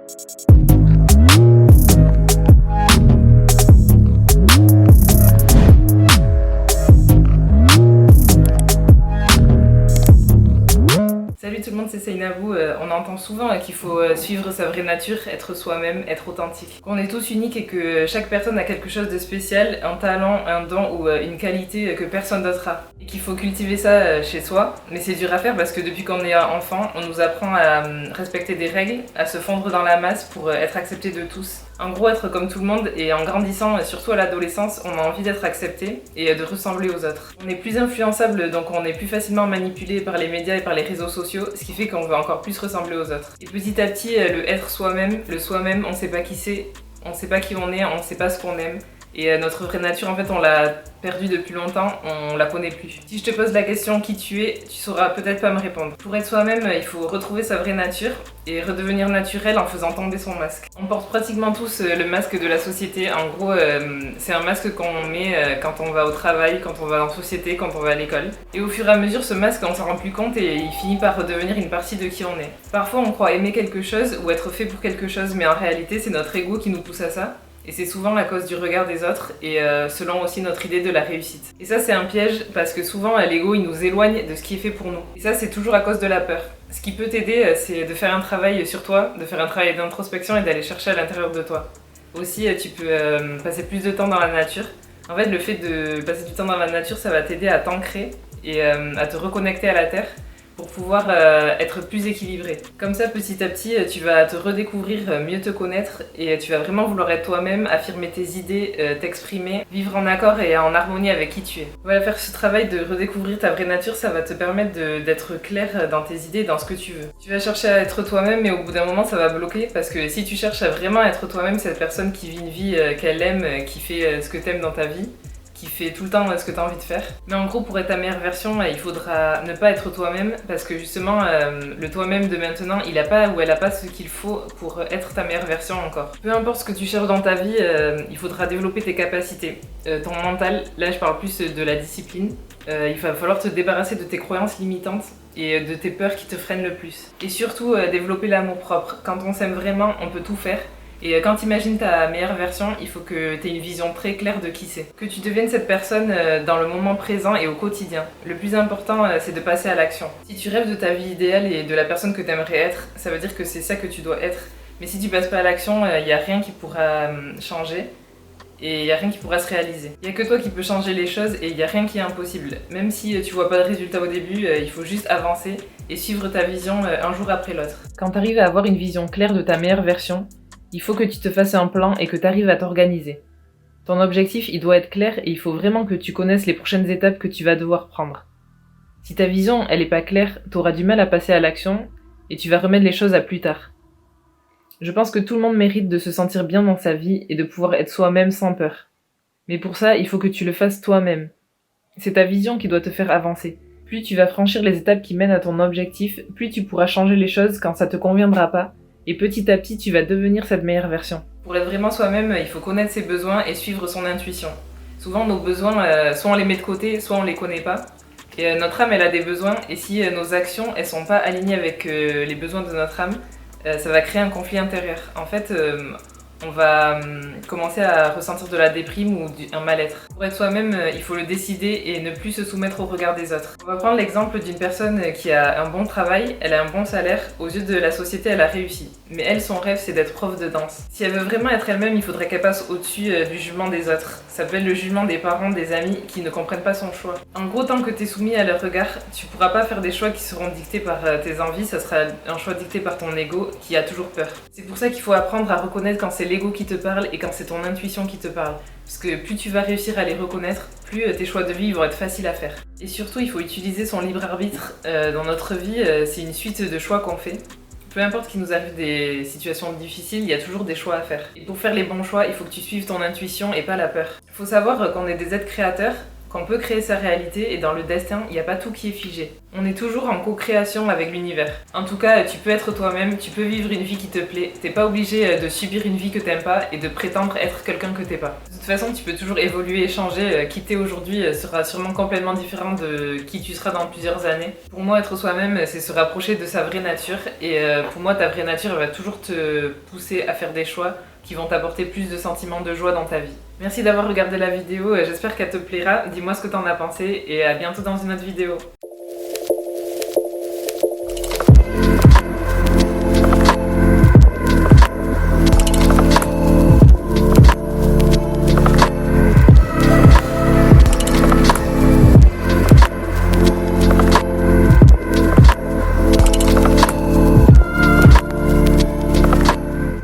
Salut tout le monde, c'est Seynabou. On entend souvent qu'il faut suivre sa vraie nature, être soi-même, être authentique. Qu'on est tous uniques et que chaque personne a quelque chose de spécial, un talent, un don ou une qualité que personne d'autre a. Et qu'il faut cultiver ça chez soi. Mais c'est dur à faire parce que depuis qu'on est enfant, on nous apprend à respecter des règles, à se fondre dans la masse pour être accepté de tous. En gros, être comme tout le monde, et en grandissant, surtout à l'adolescence, on a envie d'être accepté et de ressembler aux autres. On est plus influençable, donc on est plus facilement manipulé par les médias et par les réseaux sociaux, ce qui fait qu'on veut encore plus ressembler aux autres. Et petit à petit, le être soi-même, le soi-même, on sait pas qui c'est, on sait pas qui on est, on sait pas ce qu'on aime. Et notre vraie nature, en fait, on l'a perdue depuis longtemps, on la connaît plus. Si je te pose la question qui tu es, tu sauras peut-être pas me répondre. Pour être soi-même, il faut retrouver sa vraie nature et redevenir naturel en faisant tomber son masque. On porte pratiquement tous le masque de la société. En gros, c'est un masque qu'on met quand on va au travail, quand on va en société, quand on va à l'école. Et au fur et à mesure, ce masque, on s'en rend plus compte et il finit par redevenir une partie de qui on est. Parfois, on croit aimer quelque chose ou être fait pour quelque chose, mais en réalité, c'est notre ego qui nous pousse à ça. Et c'est souvent à cause du regard des autres et selon aussi notre idée de la réussite. Et ça, c'est un piège parce que souvent, l'ego, il nous éloigne de ce qui est fait pour nous. Et ça, c'est toujours à cause de la peur. Ce qui peut t'aider, c'est de faire un travail sur toi, de faire un travail d'introspection et d'aller chercher à l'intérieur de toi. Aussi, tu peux passer plus de temps dans la nature. En fait, le fait de passer du temps dans la nature, ça va t'aider à t'ancrer et à te reconnecter à la terre pour pouvoir être plus équilibré. Comme ça, petit à petit, tu vas te redécouvrir, mieux te connaître et tu vas vraiment vouloir être toi-même, affirmer tes idées, t'exprimer, vivre en accord et en harmonie avec qui tu es. Voilà, faire ce travail de redécouvrir ta vraie nature, ça va te permettre d'être clair dans tes idées, dans ce que tu veux. Tu vas chercher à être toi-même, mais au bout d'un moment, ça va bloquer parce que si tu cherches à vraiment être toi-même, cette personne qui vit une vie qu'elle aime, qui fait ce que t'aimes dans ta vie, qui fait tout le temps ce que tu as envie de faire. Mais en gros, pour être ta meilleure version, il faudra ne pas être toi-même parce que justement, le toi-même de maintenant, il a pas ou elle a pas ce qu'il faut pour être ta meilleure version encore. Peu importe ce que tu cherches dans ta vie, il faudra développer tes capacités. Ton mental, là je parle plus de la discipline. Il va falloir te débarrasser de tes croyances limitantes et de tes peurs qui te freinent le plus. Et surtout, développer l'amour propre. Quand on s'aime vraiment, on peut tout faire. Et quand tu imagines ta meilleure version, il faut que tu aies une vision très claire de qui c'est. Que tu deviennes cette personne dans le moment présent et au quotidien. Le plus important, c'est de passer à l'action. Si tu rêves de ta vie idéale et de la personne que tu aimerais être, ça veut dire que c'est ça que tu dois être. Mais si tu passes pas à l'action, il n'y a rien qui pourra changer et il n'y a rien qui pourra se réaliser. Il n'y a que toi qui peux changer les choses et il n'y a rien qui est impossible. Même si tu vois pas de résultat au début, il faut juste avancer et suivre ta vision un jour après l'autre. Quand tu arrives à avoir une vision claire de ta meilleure version, il faut que tu te fasses un plan et que tu arrives à t'organiser. Ton objectif, il doit être clair et il faut vraiment que tu connaisses les prochaines étapes que tu vas devoir prendre. Si ta vision, elle est pas claire, tu auras du mal à passer à l'action et tu vas remettre les choses à plus tard. Je pense que tout le monde mérite de se sentir bien dans sa vie et de pouvoir être soi-même sans peur. Mais pour ça, il faut que tu le fasses toi-même. C'est ta vision qui doit te faire avancer. Plus tu vas franchir les étapes qui mènent à ton objectif, plus tu pourras changer les choses quand ça te conviendra pas. Et petit à petit, tu vas devenir cette meilleure version. Pour être vraiment soi-même, il faut connaître ses besoins et suivre son intuition. Souvent, nos besoins, soit on les met de côté, soit on les connaît pas. Et notre âme, elle a des besoins, et si nos actions, elles sont pas alignées avec les besoins de notre âme, ça va créer un conflit intérieur. En fait, on va commencer à ressentir de la déprime ou un mal-être. Pour être soi-même, il faut le décider et ne plus se soumettre au regard des autres. On va prendre l'exemple d'une personne qui a un bon travail, elle a un bon salaire, aux yeux de la société, elle a réussi. Mais elle, son rêve, c'est d'être prof de danse. Si elle veut vraiment être elle-même, il faudrait qu'elle passe au-dessus du jugement des autres. Ça peut être le jugement des parents, des amis qui ne comprennent pas son choix. En gros, tant que tu es soumis à leur regard, tu pourras pas faire des choix qui seront dictés par tes envies, ça sera un choix dicté par ton ego qui a toujours peur. C'est pour ça qu'il faut apprendre à reconnaître quand c'est l'ego qui te parle et quand c'est ton intuition qui te parle. Parce que plus tu vas réussir à les reconnaître, plus tes choix de vie vont être faciles à faire. Et surtout, il faut utiliser son libre arbitre. Dans notre vie, c'est une suite de choix qu'on fait. Peu importe qu'il nous arrive des situations difficiles, il y a toujours des choix à faire. Et pour faire les bons choix, il faut que tu suives ton intuition et pas la peur. Il faut savoir qu'on est des êtres créateurs, qu'on peut créer sa réalité et dans le destin, il n'y a pas tout qui est figé. On est toujours en co-création avec l'univers. En tout cas, tu peux être toi-même, tu peux vivre une vie qui te plaît, t'es pas obligé de subir une vie que t'aimes pas et de prétendre être quelqu'un que t'es pas. De toute façon, tu peux toujours évoluer et changer. Qui t'es aujourd'hui sera sûrement complètement différent de qui tu seras dans plusieurs années. Pour moi, être soi-même, c'est se rapprocher de sa vraie nature et pour moi, ta vraie nature, elle va toujours te pousser à faire des choix qui vont t'apporter plus de sentiments de joie dans ta vie. Merci d'avoir regardé la vidéo, j'espère qu'elle te plaira, dis-moi ce que t'en as pensé et à bientôt dans une autre vidéo.